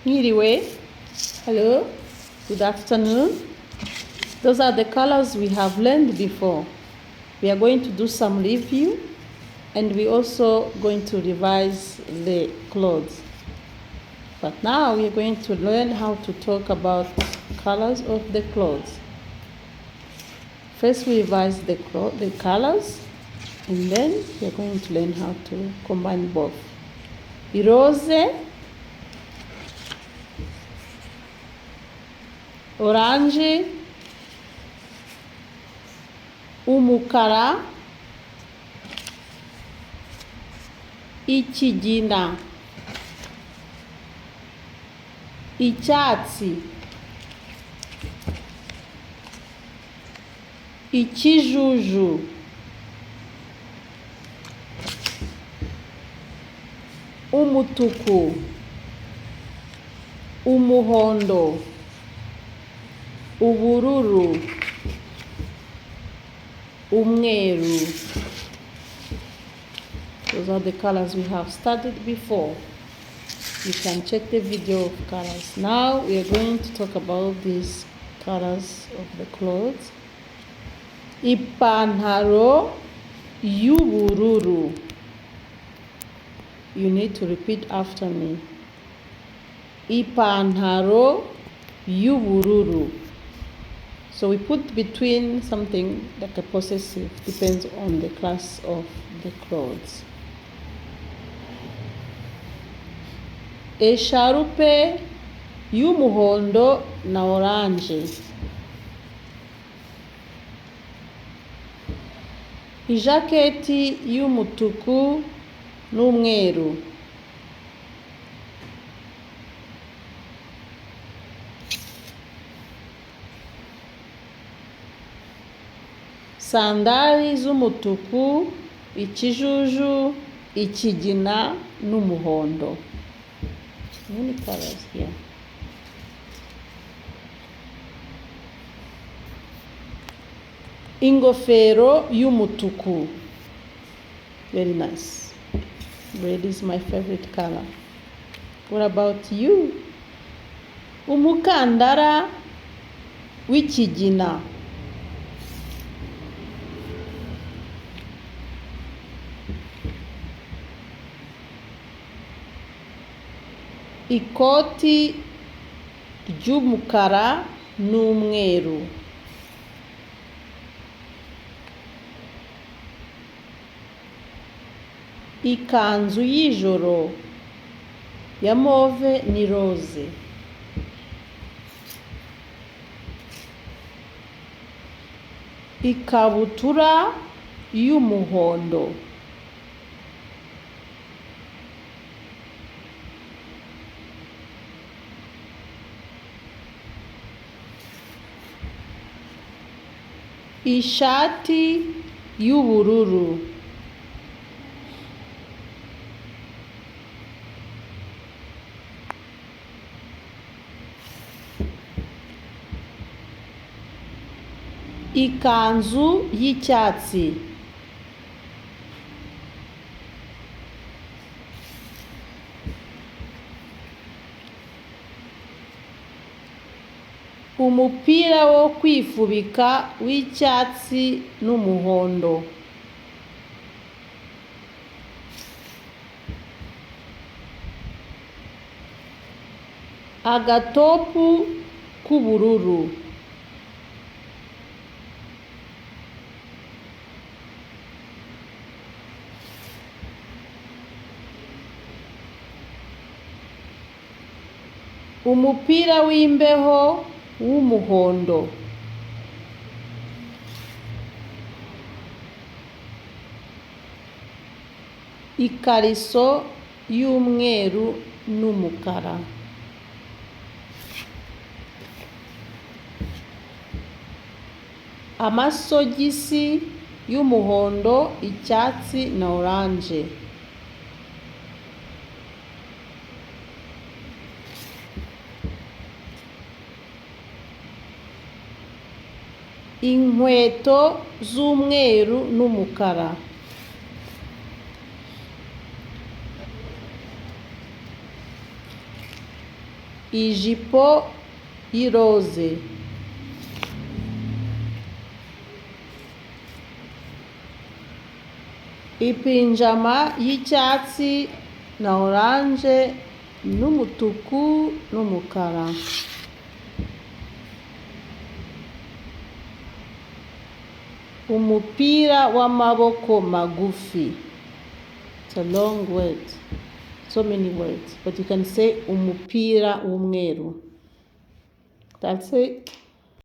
Anyway, hello, good afternoon. Those are the colors we have learned before. We are going to do some review, and we're also going to revise the clothes. But now we are going to learn how to talk about colors of the clothes. First we revise the colors, and then we are going to learn how to combine both. Rose, orange, umukara, ikigina, icyatsi, ikijuju, umutuku, umuhondo, ubururu, umweru. Those are the colors we have studied before. You can check the video of colors. Now we are going to talk about these colors of the clothes. Ipantaro y'ubururu. You need to repeat after me. Ipantaro y'ubururu. So we put between something like a possessive, depends on the class of the clothes. Esharupe y'umuhondo na orange. Ijaketi y'umutuku n'umweru. Sandali z'umutuku, ikijuju, ikigina n'umuhondo. Many colors here. Ingofero y'umutuku. Very nice. Red is my favorite color. What about you? Umukandara w'ikigina. Ikoti ry'umukara n'umweru. Ikanzu y'ijoro ya mauve ni rose. Ikabutura y'umuhondo. Ishati y'ubururu. Ikanzu y'icyatsi. Umupira wo kwifubika w'icyatsi n'umuhondo. Agatopu k'ubururu. Umupira w'imbeho w'umuhondo. Ikariso y'umweru n'umukara. Amasogisi y'umuhondo, icyatsi na orange. Inkweto z'umweru n'umukara. ijipo y'iroze. Ipinjama y'icyatsi na oranje n'umutuku n'umukara. Umupira w'amaboko magufi. It's a long word. So many words. But you can say umupira w'umweru. That's it.